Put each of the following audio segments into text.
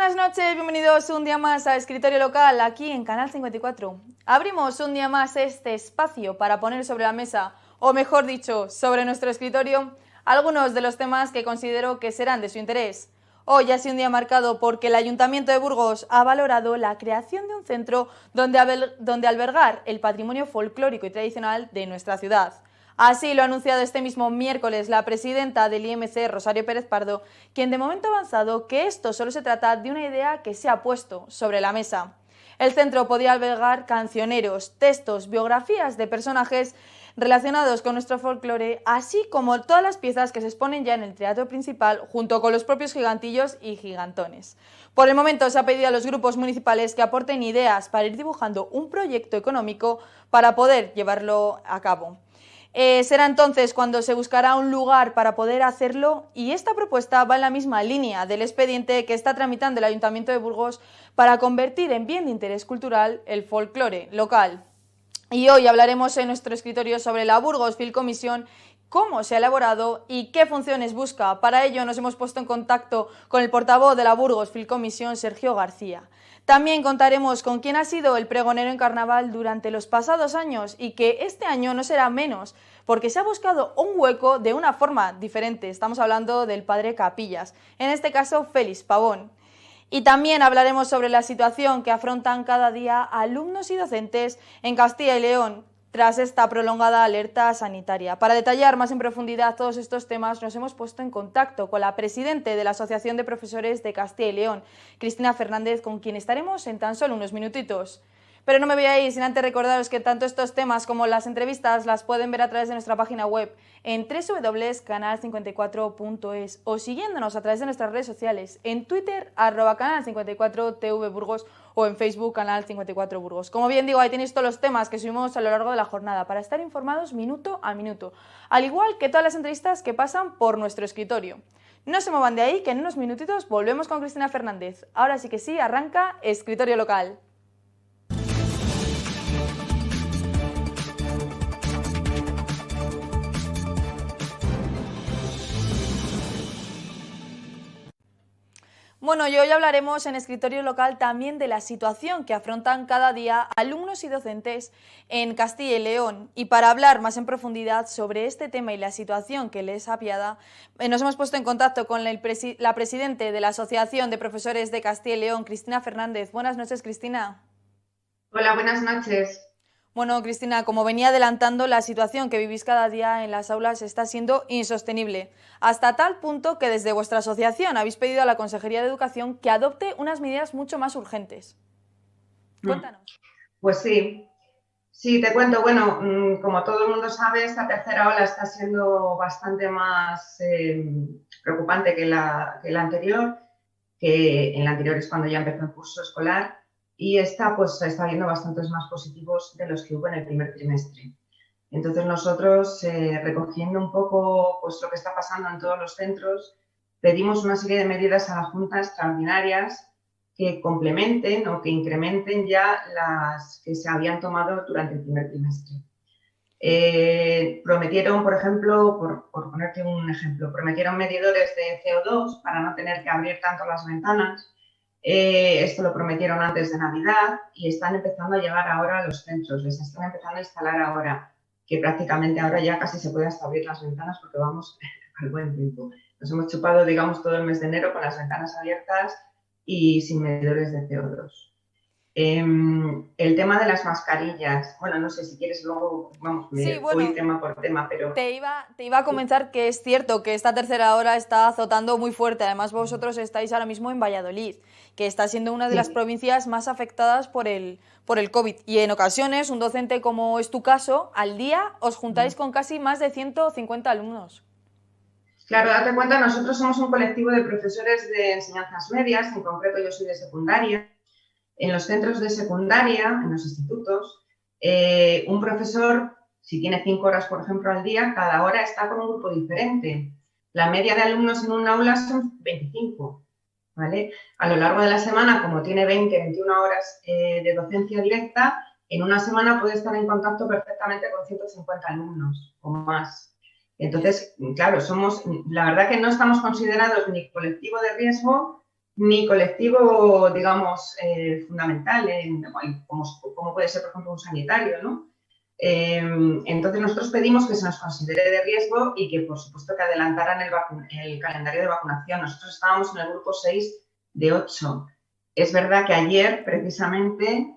buenas noches, bienvenidos un día más a Escritorio Local, aquí en Canal 54. Abrimos un día más este espacio para poner sobre la mesa, o mejor dicho, sobre nuestro escritorio, algunos de los temas que considero que serán de su interés. Hoy ha sido un día marcado porque el Ayuntamiento de Burgos ha valorado la creación de un centro donde albergar el patrimonio folclórico y tradicional de nuestra ciudad. Así lo ha anunciado este mismo miércoles la presidenta del IMC, Rosario Pérez Pardo, quien de momento ha avanzado que esto solo se trata de una idea que se ha puesto sobre la mesa. El centro podría albergar cancioneros, textos, biografías de personajes relacionados con nuestro folclore, así como todas las piezas que se exponen ya en el teatro principal, junto con los propios gigantillos y gigantones. Por el momento se ha pedido a los grupos municipales que aporten ideas para ir dibujando un proyecto económico para poder llevarlo a cabo. Será entonces cuando se buscará un lugar para poder hacerlo, y esta propuesta va en la misma línea del expediente que está tramitando el Ayuntamiento de Burgos para convertir en bien de interés cultural el folclore local. Y hoy hablaremos en nuestro escritorio sobre la Burgos Film Commission, cómo se ha elaborado y qué funciones busca. Para ello nos hemos puesto en contacto con el portavoz de la Burgos Film Commission, Sergio García. También contaremos con quién ha sido el pregonero en carnaval durante los pasados años y que este año no será menos, porque se ha buscado un hueco de una forma diferente. Estamos hablando del padre Capillas, en este caso Félix Pavón. Y también hablaremos sobre la situación que afrontan cada día alumnos y docentes en Castilla y León tras esta prolongada alerta sanitaria. Para detallar más en profundidad todos estos temas, nos hemos puesto en contacto con la presidenta de la Asociación de Profesores de Castilla y León, Cristina Fernández, con quien estaremos en tan solo unos minutitos. Pero no me voy a ir sin antes recordaros que tanto estos temas como las entrevistas las pueden ver a través de nuestra página web en www.canal54.es o siguiéndonos a través de nuestras redes sociales en Twitter @canal54tvburgos o en Facebook Canal 54 Burgos. Como bien digo, ahí tenéis todos los temas que subimos a lo largo de la jornada para estar informados minuto a minuto, al igual que todas las entrevistas que pasan por nuestro escritorio. No se muevan de ahí, que en unos minutitos volvemos con Cristina Fernández. Ahora sí que sí, arranca Escritorio Local. Bueno, y hoy hablaremos en Escritorio Local también de la situación que afrontan cada día alumnos y docentes en Castilla y León. Y para hablar más en profundidad sobre este tema y la situación que les apiada, nos hemos puesto en contacto con la presidenta de la Asociación de Profesores de Castilla y León, Cristina Fernández. Buenas noches, Cristina. Hola, buenas noches. Bueno, Cristina, como venía adelantando, la situación que vivís cada día en las aulas está siendo insostenible, hasta tal punto que desde vuestra asociación habéis pedido a la Consejería de Educación que adopte unas medidas mucho más urgentes. Cuéntanos. Pues sí, te cuento. Bueno, como todo el mundo sabe, esta tercera ola está siendo bastante más preocupante que la anterior, que en la anterior es cuando ya empezó el curso escolar. Y esta pues está viendo bastantes más positivos de los que hubo en el primer trimestre. Entonces nosotros, recogiendo un poco pues lo que está pasando en todos los centros, pedimos una serie de medidas a la Junta extraordinarias que complementen o que incrementen ya las que se habían tomado durante el primer trimestre. Prometieron, por ejemplo, por ponerte un ejemplo, prometieron medidores de CO2 para no tener que abrir tanto las ventanas. Esto lo prometieron antes de Navidad y están empezando a llegar ahora a los centros, les están empezando a instalar ahora, que prácticamente ahora ya casi se puede hasta abrir las ventanas porque vamos al buen tiempo. Nos hemos chupado, digamos, todo el mes de enero con las ventanas abiertas y sin medidores de CO2. El tema de las mascarillas, bueno, no sé si quieres luego, vamos, Sí, voy bueno, tema por tema, pero... te iba a comentar que es cierto que esta tercera ola está azotando muy fuerte. Además, vosotros estáis ahora mismo en Valladolid, que está siendo una de las Sí. provincias más afectadas por el COVID. Y en ocasiones, un docente como es tu caso, al día os juntáis con casi más de 150 alumnos. Claro, date cuenta, nosotros somos un colectivo de profesores de enseñanzas medias, en concreto yo soy de secundaria. En los centros de secundaria, en los institutos, un profesor, si tiene 5 horas, por ejemplo, al día, cada hora está con un grupo diferente. La media de alumnos en un aula son 25, ¿vale? A lo largo de la semana, como tiene 20, 21 horas de docencia directa, en una semana puede estar en contacto perfectamente con 150 alumnos o más. Entonces, claro, la verdad que no estamos considerados ni colectivo de riesgo ni colectivo, digamos, fundamental, como puede ser, por ejemplo, un sanitario, ¿no? Entonces, nosotros pedimos que se nos considere de riesgo y que, por supuesto, que adelantaran el calendario de vacunación. Nosotros estábamos en el grupo 6 de 8. Es verdad que ayer, precisamente,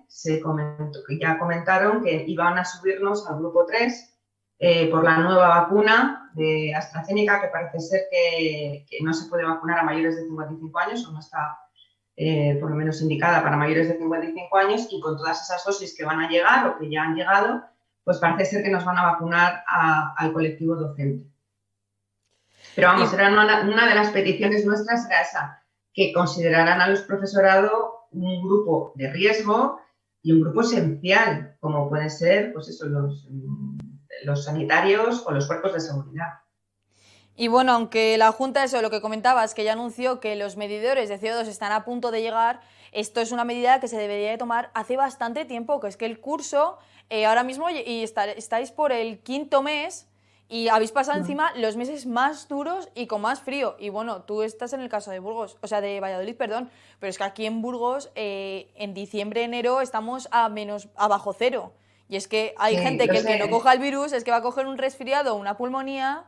ya comentaron que iban a subirnos al grupo 3 por la nueva vacuna de AstraZeneca, que parece ser que no se puede vacunar a mayores de 55 años o no está por lo menos indicada para mayores de 55 años, y con todas esas dosis que van a llegar o que ya han llegado, pues parece ser que nos van a vacunar al colectivo docente. Pero vamos, era una de las peticiones nuestras era esa, que consideraran a los profesorado un grupo de riesgo y un grupo esencial, como pueden ser, pues eso, los sanitarios o los cuerpos de seguridad. Y bueno, aunque la Junta, eso, lo que comentabas, que ya anunció que los medidores de CO2 están a punto de llegar, esto es una medida que se debería de tomar hace bastante tiempo, que es que el curso, ahora mismo estáis por el 5.º mes y habéis pasado encima los meses más duros y con más frío. Y bueno, tú estás en el caso de Burgos, o sea, de Valladolid, perdón, pero es que aquí en Burgos, en diciembre, enero, estamos bajo cero. Y es que hay gente que el que no coja el virus es que va a coger un resfriado o una pulmonía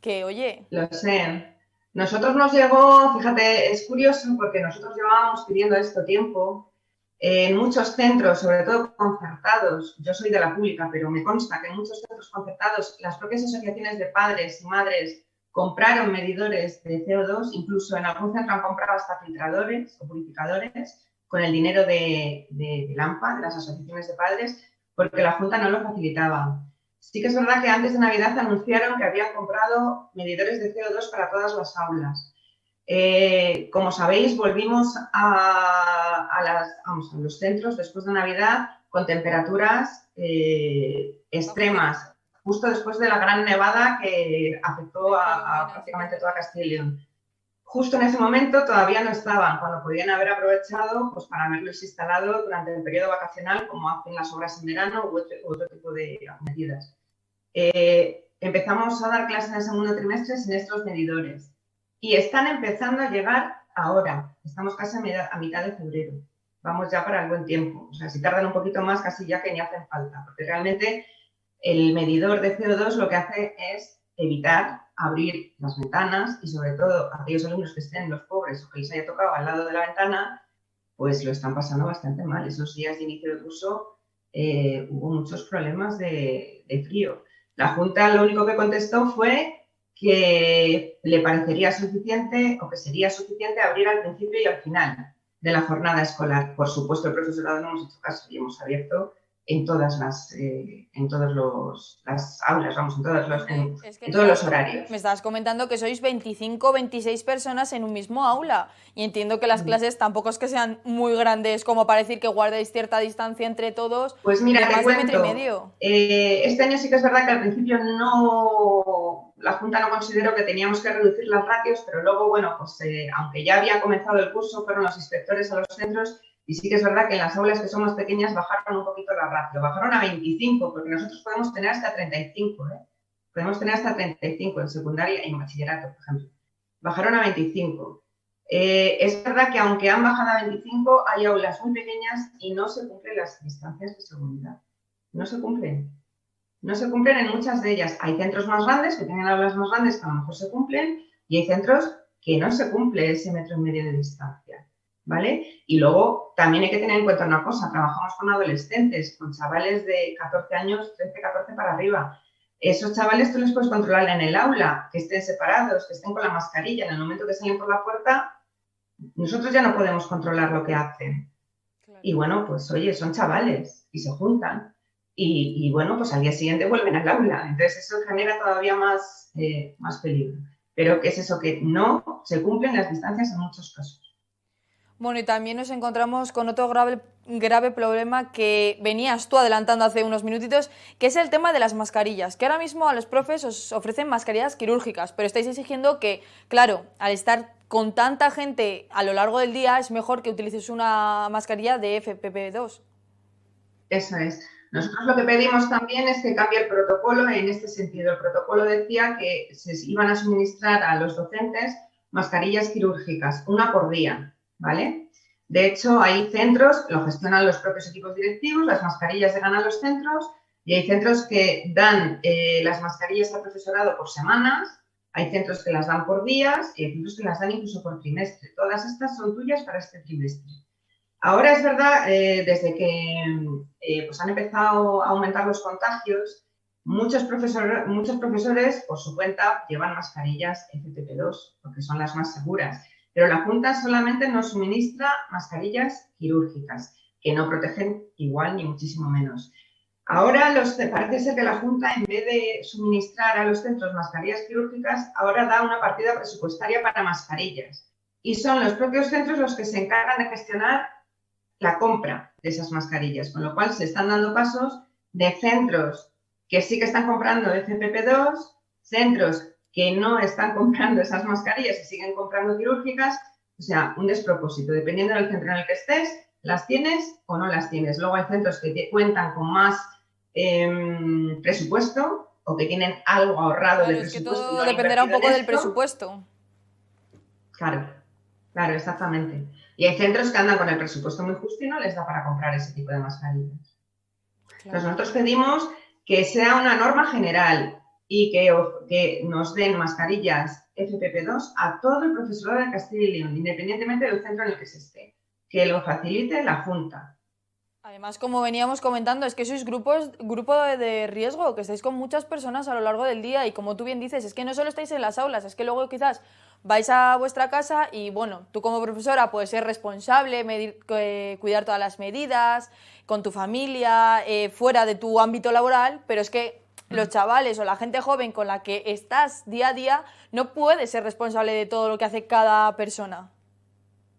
que, oye... Lo sé. Nosotros nos llegó, fíjate, es curioso porque nosotros llevábamos pidiendo esto tiempo. En muchos centros, sobre todo concertados, yo soy de la pública, pero me consta que en muchos centros concertados las propias asociaciones de padres y madres compraron medidores de CO2, incluso en algún centro han comprado hasta filtradores o purificadores con el dinero del AMPA, de las asociaciones de padres, porque la Junta no lo facilitaba. Sí que es verdad que antes de Navidad anunciaron que habían comprado medidores de CO2 para todas las aulas. Como sabéis, volvimos a los centros después de Navidad con temperaturas extremas, justo después de la gran nevada que afectó a prácticamente toda Castilla y León. Justo en ese momento todavía no estaban, cuando podían haber aprovechado pues, para haberlos instalado durante el periodo vacacional, como hacen las obras en verano u otro tipo de medidas. Empezamos a dar clases en el segundo trimestre sin estos medidores y están empezando a llegar ahora. Estamos casi a mitad de febrero. Vamos ya para el buen tiempo. O sea, si tardan un poquito más, casi ya que ni hacen falta, porque realmente el medidor de CO2 lo que hace es evitar abrir las ventanas y sobre todo aquellos alumnos que estén, los pobres o que les haya tocado al lado de la ventana, pues lo están pasando bastante mal. Esos días de inicio de curso hubo muchos problemas de frío. La Junta lo único que contestó fue que le parecería suficiente o que sería suficiente abrir al principio y al final de la jornada escolar. Por supuesto, el profesorado no hemos hecho caso y hemos abierto en todas las aulas, vamos, en todos los horarios. Me estabas comentando que sois 25 o 26 personas en un mismo aula y entiendo que las clases tampoco es que sean muy grandes como para decir que guardéis cierta distancia entre todos. Pues mira, te cuento, metro y medio. Este año sí que es verdad que al principio la Junta no consideró que teníamos que reducir las ratios, pero luego, bueno, pues aunque ya había comenzado el curso, fueron los inspectores a los centros. Y sí que es verdad que en las aulas que son más pequeñas bajaron un poquito la ratio, bajaron a 25, porque nosotros podemos tener hasta 35, ¿eh? Podemos tener hasta 35 en secundaria y en bachillerato, por ejemplo. Bajaron a 25. Es verdad que aunque han bajado a 25, hay aulas muy pequeñas y no se cumplen las distancias de seguridad. No se cumplen. No se cumplen en muchas de ellas. Hay centros más grandes que tienen aulas más grandes que a lo mejor se cumplen y hay centros que no se cumple ese 1,5 metros de distancia. ¿Vale? Y luego también hay que tener en cuenta una cosa, trabajamos con adolescentes, con chavales de 14 años, 13, 14 para arriba. Esos chavales tú les puedes controlar en el aula, que estén separados, que estén con la mascarilla. En el momento que salen por la puerta, nosotros ya no podemos controlar lo que hacen. Claro. Y bueno, pues oye, son chavales y se juntan. Y bueno, pues al día siguiente vuelven al aula. Entonces eso genera todavía más peligro. Pero ¿qué es eso? Que no se cumplen las distancias en muchos casos. Bueno, y también nos encontramos con otro grave problema que venías tú adelantando hace unos minutitos, que es el tema de las mascarillas, que ahora mismo a los profes os ofrecen mascarillas quirúrgicas, pero estáis exigiendo que, claro, al estar con tanta gente a lo largo del día, es mejor que utilices una mascarilla de FFP2. Eso es. Nosotros lo que pedimos también es que cambie el protocolo en este sentido. El protocolo decía que se iban a suministrar a los docentes mascarillas quirúrgicas, una por día. ¿vale? De hecho, hay centros, lo gestionan los propios equipos directivos, las mascarillas llegan a los centros y hay centros que dan las mascarillas al profesorado por semanas, hay centros que las dan por días y hay centros que las dan incluso por trimestre. Todas estas son tuyas para este trimestre. Ahora es verdad, desde que pues han empezado a aumentar los contagios, muchos profesores por su cuenta llevan mascarillas FFP2 porque son las más seguras. Pero la Junta solamente nos suministra mascarillas quirúrgicas, que no protegen igual ni muchísimo menos. Ahora parece ser que la Junta, en vez de suministrar a los centros mascarillas quirúrgicas, ahora da una partida presupuestaria para mascarillas. Y son los propios centros los que se encargan de gestionar la compra de esas mascarillas, con lo cual se están dando pasos de centros que sí que están comprando FFP2, centros que no están comprando esas mascarillas y siguen comprando quirúrgicas, o sea, un despropósito. Dependiendo del centro en el que estés, las tienes o no las tienes. Luego hay centros que cuentan con más presupuesto o que tienen algo ahorrado de presupuesto. Es que todo dependerá un poco del presupuesto. Claro, claro, exactamente. Y hay centros que andan con el presupuesto muy justo y no les da para comprar ese tipo de mascarillas. Claro. Entonces nosotros pedimos que sea una norma general y que nos den mascarillas FFP2 a todo el profesorado de Castilla y León, independientemente del centro en el que se esté, que lo facilite la Junta. Además, como veníamos comentando, es que sois grupo de riesgo, que estáis con muchas personas a lo largo del día y como tú bien dices, es que no solo estáis en las aulas, es que luego quizás vais a vuestra casa y bueno, tú como profesora puedes ser responsable, cuidar todas las medidas, con tu familia, fuera de tu ámbito laboral, pero es que los chavales o la gente joven con la que estás día a día no puedes ser responsable de todo lo que hace cada persona.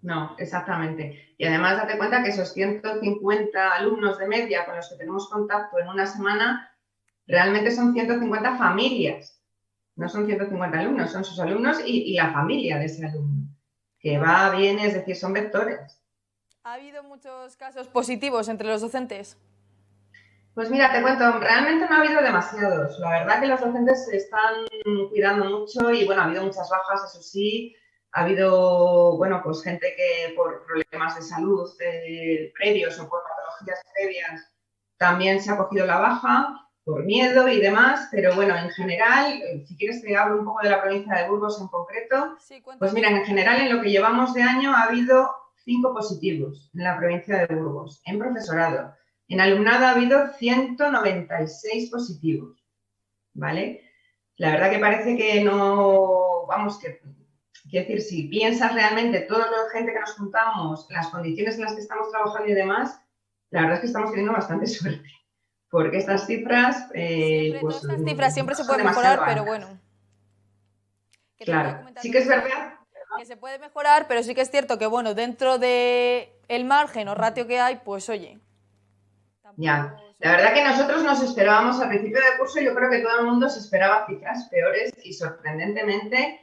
No, exactamente. Y además date cuenta que esos 150 alumnos de media con los que tenemos contacto en una semana, realmente son 150 familias. No son 150 alumnos, son sus alumnos y la familia de ese alumno. Que va, viene, es decir, son vectores. ¿Ha habido muchos casos positivos entre los docentes? Pues mira, te cuento, realmente no ha habido demasiados. La verdad que los docentes se están cuidando mucho y bueno, ha habido muchas bajas, eso sí. Ha habido, bueno, pues gente que por problemas de salud previos o por patologías previas también se ha cogido la baja por miedo y demás, pero bueno, en general, si quieres te hablo un poco de la provincia de Burgos en concreto, sí, pues mira, en general en lo que llevamos de año ha habido 5 positivos en la provincia de Burgos, en profesorado. En alumnado ha habido 196 positivos, ¿vale? La verdad que parece que no, vamos, que... Quiero decir, si piensas realmente toda la gente que nos juntamos, las condiciones en las que estamos trabajando y demás, la verdad es que estamos teniendo bastante suerte. Porque estas cifras... pues, todas estas cifras siempre se pueden mejorar, pero bueno. Claro, sí que es verdad. Que se puede mejorar, pero sí que es cierto que, bueno, dentro del margen o ratio que hay, pues oye. Ya, la verdad que nosotros nos esperábamos al principio del curso, yo creo que todo el mundo se esperaba cifras peores y sorprendentemente...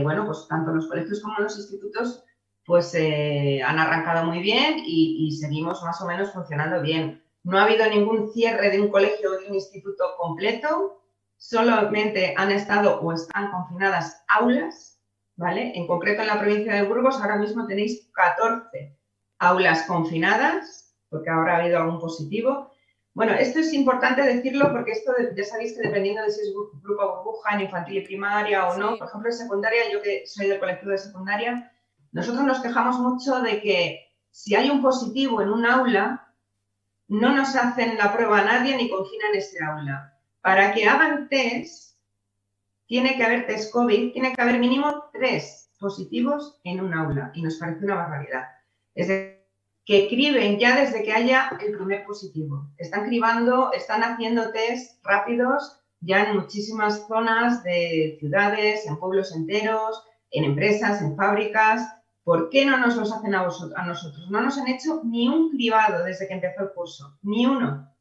bueno, pues tanto los colegios como los institutos pues han arrancado muy bien y seguimos más o menos funcionando bien. No ha habido ningún cierre de un colegio o de un instituto completo, solamente han estado o están confinadas aulas, ¿vale? En concreto en la provincia de Burgos ahora mismo tenéis 14 aulas confinadas, porque ahora ha habido algún positivo. Bueno, esto es importante decirlo porque esto ya sabéis que dependiendo de si es grupo burbuja en infantil y primaria o no, por ejemplo en secundaria, yo que soy del colectivo de secundaria, nosotros nos quejamos mucho de que si hay un positivo en un aula, no nos hacen la prueba a nadie ni confinan ese aula. Para que hagan test, tiene que haber test COVID, tiene que haber mínimo 3 positivos en un aula y nos parece una barbaridad. Es decir, que criben ya desde que haya el primer positivo. Están cribando, están haciendo test rápidos ya en muchísimas zonas de ciudades, en pueblos enteros, en empresas, en fábricas. ¿Por qué no nos los hacen a nosotros? No nos han hecho ni un cribado desde que empezó el curso, ni uno.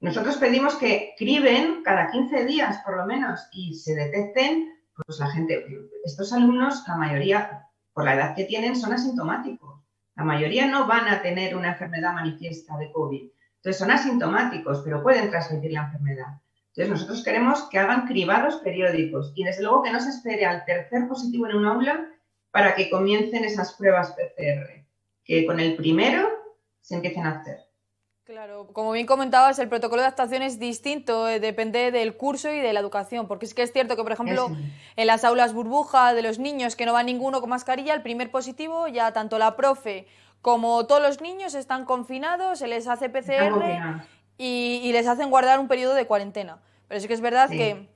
Nosotros pedimos que criben cada 15 días por lo menos y se detecten, pues la gente, estos alumnos, la mayoría, por la edad que tienen, son asintomáticos. La mayoría no van a tener una enfermedad manifiesta de COVID. Entonces, son asintomáticos, pero pueden transmitir la enfermedad. Entonces, nosotros queremos que hagan cribados periódicos y, desde luego, que no se espere al tercer positivo en un aula para que comiencen esas pruebas PCR, que con el primero se empiecen a hacer. Claro, como bien comentabas, el protocolo de adaptación es distinto, depende del curso y de la educación, porque es que es cierto que, por ejemplo, en las aulas burbuja de los niños que no va ninguno con mascarilla, el primer positivo, ya tanto la profe como todos los niños están confinados, se les hace Están PCR confinados. y les hacen guardar un periodo de cuarentena. Pero sí que es verdad Sí. que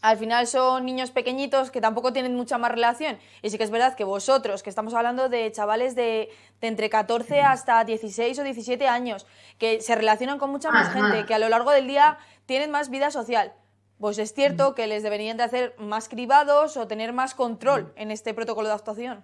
al final son niños pequeñitos que tampoco tienen mucha más relación. Y sí que es verdad que vosotros, que estamos hablando de chavales de entre 14 hasta 16 o 17 años, que se relacionan con mucha más gente, que a lo largo del día tienen más vida social, pues es cierto que les deberían de hacer más cribados o tener más control en este protocolo de actuación.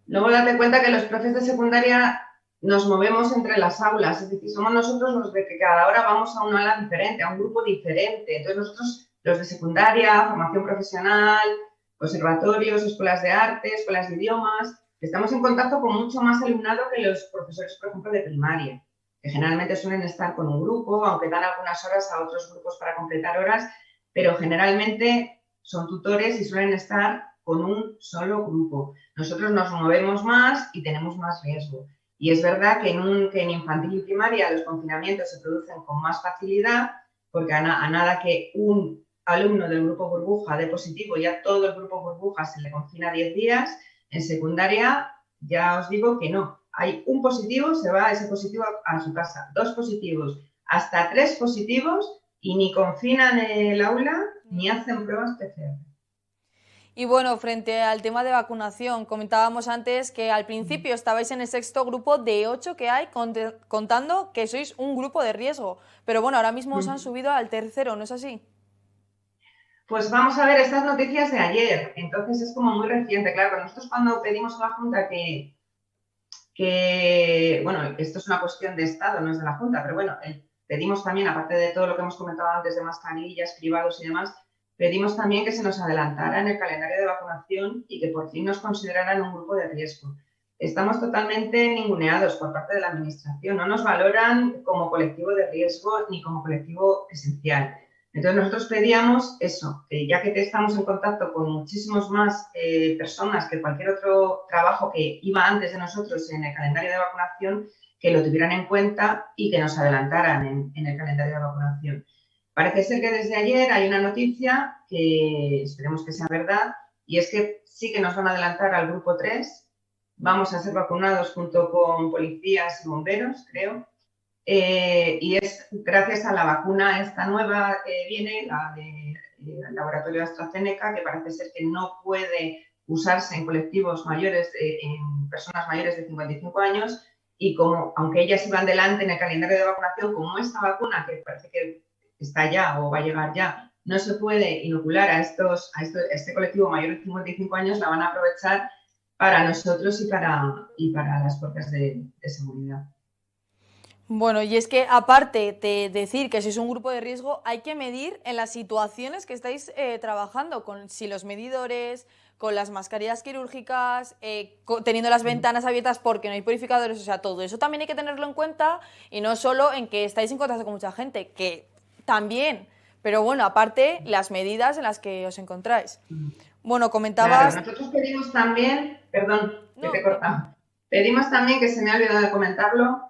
Luego date cuenta que los profes de secundaria nos movemos entre las aulas, es decir, somos nosotros los de que cada hora vamos a una aula diferente, a un grupo diferente. Entonces nosotros, los de secundaria, formación profesional, conservatorios, escuelas de arte, escuelas de idiomas, estamos en contacto con mucho más alumnado que los profesores, por ejemplo, de primaria, que generalmente suelen estar con un grupo, aunque dan algunas horas a otros grupos para completar horas, pero generalmente son tutores y suelen estar con un solo grupo. Nosotros nos movemos más y tenemos más riesgo. Y es verdad que en infantil y primaria los confinamientos se producen con más facilidad, porque a nada que un alumno del grupo burbuja dé positivo, ya todo el grupo burbuja se le confina 10 días. En secundaria ya os digo que no. Hay un positivo, se va ese positivo a su casa. 2 positivos, hasta 3 positivos y ni confinan el aula ni hacen pruebas PCR. Y bueno, frente al tema de vacunación, comentábamos antes que al principio estabais en el sexto grupo de 8 que hay, contando que sois un grupo de riesgo. Pero bueno, ahora mismo os han subido al tercero, ¿no es así? Pues vamos a ver estas noticias de ayer, entonces es como muy reciente. Claro, nosotros cuando pedimos a la Junta bueno, esto es una cuestión de Estado, no es de la Junta, pero bueno, pedimos también, aparte de todo lo que hemos comentado antes de mascarillas, cribados y demás, pedimos también que se nos adelantara en el calendario de vacunación y que por fin nos consideraran un grupo de riesgo. Estamos totalmente ninguneados por parte de la Administración, no nos valoran como colectivo de riesgo ni como colectivo esencial. Entonces nosotros pedíamos eso, que ya que estamos en contacto con muchísimos más personas que cualquier otro trabajo que iba antes de nosotros en el calendario de vacunación, que lo tuvieran en cuenta y que nos adelantaran en el calendario de vacunación. Parece ser que desde ayer hay una noticia que esperemos que sea verdad y es que sí que nos van a adelantar al grupo 3. Vamos a ser vacunados junto con policías y bomberos, creo. Y es gracias a la vacuna esta nueva que viene, la del laboratorio AstraZeneca, que parece ser que no puede usarse en colectivos mayores, en personas mayores de 55 años, y como, aunque ellas iban delante en el calendario de vacunación, como esta vacuna, que parece que está ya o va a llegar ya, no se puede inocular a este colectivo mayor de 55 años, la van a aprovechar para nosotros y para las fuerzas de seguridad. Bueno, y es que aparte de decir que sois un grupo de riesgo, hay que medir en las situaciones que estáis trabajando, con si los medidores, con las mascarillas quirúrgicas, teniendo las ventanas abiertas porque no hay purificadores, o sea, todo eso también hay que tenerlo en cuenta y no solo en que estáis en contacto con mucha gente, que también, pero bueno, aparte las medidas en las que os encontráis. Bueno, comentabas... Claro, nosotros pedimos también, perdón, que te he No, cortado, pedimos también, que se me ha olvidado de comentarlo,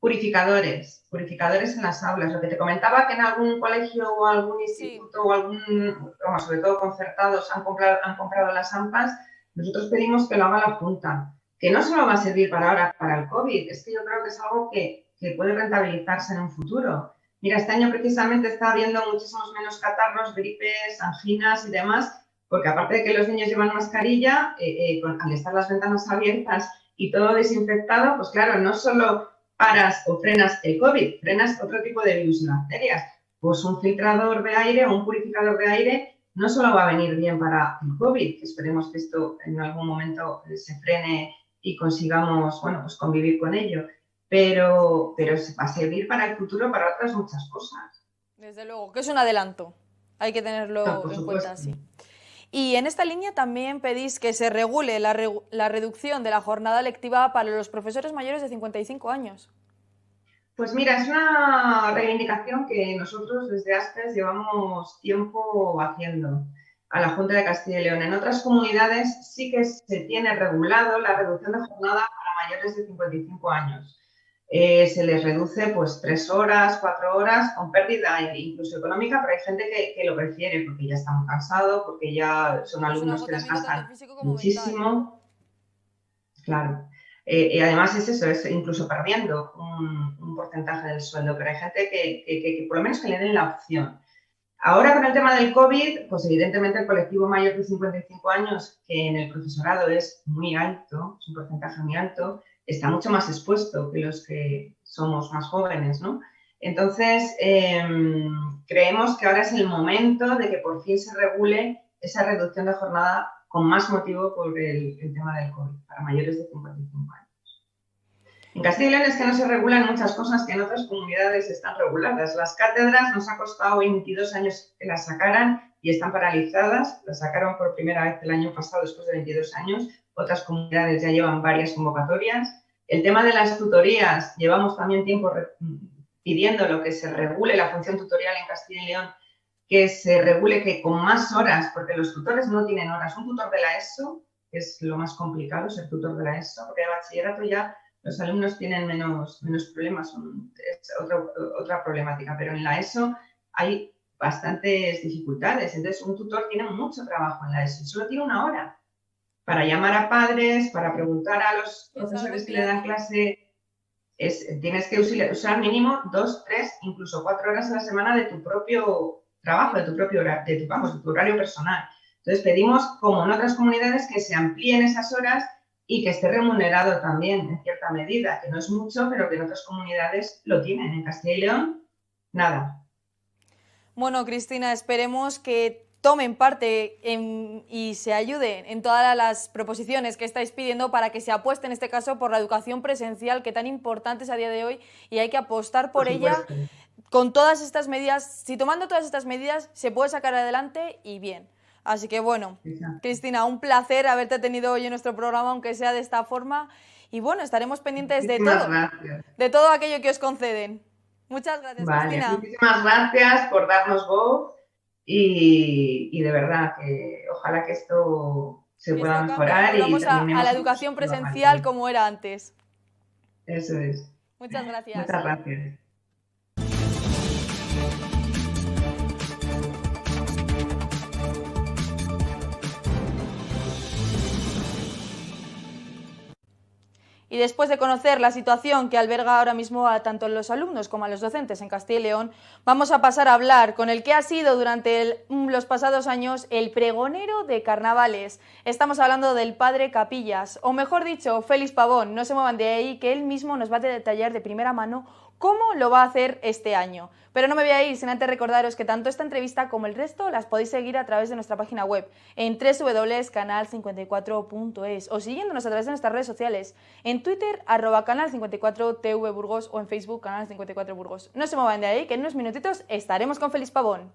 purificadores en las aulas. Lo que te comentaba, que en algún colegio o algún sí. instituto o sobre todo concertados, han comprado las AMPAs, nosotros pedimos que lo haga la Junta, que no solo va a servir para ahora, para el COVID, es que yo creo que es algo que puede rentabilizarse en un futuro. Mira, este año precisamente está habiendo muchísimos menos catarros, gripes, anginas y demás, porque aparte de que los niños llevan mascarilla, al estar las ventanas abiertas y todo desinfectado, pues claro, no solo paras o frenas el COVID, frenas otro tipo de virus y bacterias. Pues un filtrador de aire o un purificador de aire no solo va a venir bien para el COVID, que esperemos que esto en algún momento se frene y consigamos, bueno, pues convivir con ello, pero va a servir para el futuro para otras muchas cosas. Desde luego, que es un adelanto. Hay que No, tenerlo por en cuenta supuesto. así. Y en esta línea también pedís que se regule la reducción de la jornada lectiva para los profesores mayores de 55 años. Pues mira, es una reivindicación que nosotros desde ASPES llevamos tiempo haciendo. a la Junta de Castilla y León. En otras comunidades sí que se tiene regulado la reducción de jornada para mayores de 55 años. Se les reduce pues 3 horas, 4 horas, con pérdida incluso económica, pero hay gente que lo prefiere porque ya están cansados, porque ya son Es un alumnos que agotamiento tanto desgastan físico como mental. muchísimo. Claro. Y además es eso, es incluso perdiendo un porcentaje del sueldo, pero hay gente que por lo menos que le den la opción. Ahora con el tema del COVID, pues evidentemente el colectivo mayor de 55 años, que en el profesorado es muy alto, es un porcentaje muy alto, está mucho más expuesto que los que somos más jóvenes, ¿no? Entonces, creemos que ahora es el momento de que por fin se regule esa reducción de jornada con más motivo por el tema del COVID, para mayores de 55 años. En Castilla y León es que no se regulan muchas cosas que en otras comunidades están reguladas. Las cátedras nos ha costado 22 años que las sacaran y están paralizadas. Las sacaron por primera vez el año pasado, después de 22 años. Otras comunidades ya llevan varias convocatorias. El tema de las tutorías, llevamos también tiempo pidiendo lo que se regule la función tutorial en Castilla y León, que se regule que con más horas, porque los tutores no tienen horas. Un tutor de la ESO, que es lo más complicado, ser tutor de la ESO, porque de bachillerato ya los alumnos tienen menos problemas, es otra problemática, pero en la ESO hay bastantes dificultades. Entonces, un tutor tiene mucho trabajo en la ESO, solo tiene 1 hora para llamar a padres, para preguntar a los profesores que le dan clase. Tienes que usar mínimo 2, 3, incluso 4 horas a la semana de tu propio trabajo, de tu propio horario, de tu horario personal. Entonces, pedimos, como en otras comunidades, que se amplíen esas horas y que esté remunerado también en cierta medida, que no es mucho, pero que en otras comunidades lo tienen. En Castilla y León, nada. Bueno, Cristina, esperemos que tomen parte y se ayuden en todas las proposiciones que estáis pidiendo para que se apueste en este caso por la educación presencial, que tan importante es a día de hoy, y hay que apostar por ella con todas estas medidas. Si tomando todas estas medidas se puede sacar adelante y bien. Así que bueno, Exacto. Cristina, un placer haberte tenido hoy en nuestro programa, aunque sea de esta forma. Y bueno, estaremos pendientes de todo aquello que os conceden. Muchas gracias, Vale, Cristina. muchísimas gracias por darnos voz y de verdad que ojalá que esto se pueda mejorar y volvamos a terminemos la educación presencial como era antes. Eso es. Muchas gracias. Muchas gracias. Y después de conocer la situación que alberga ahora mismo a tanto los alumnos como a los docentes en Castilla y León, vamos a pasar a hablar con el que ha sido durante los pasados años el pregonero de carnavales. Estamos hablando del padre Capillas, o mejor dicho, Félix Pavón. No se muevan de ahí, que él mismo nos va a detallar de primera mano cómo lo va a hacer este año. Pero no me voy a ir sin antes recordaros que tanto esta entrevista como el resto las podéis seguir a través de nuestra página web en www.canal54.es o siguiéndonos a través de nuestras redes sociales en Twitter @canal54tvburgos o en Facebook Canal 54 Burgos. No se muevan de ahí, que en unos minutitos estaremos con Félix Pavón.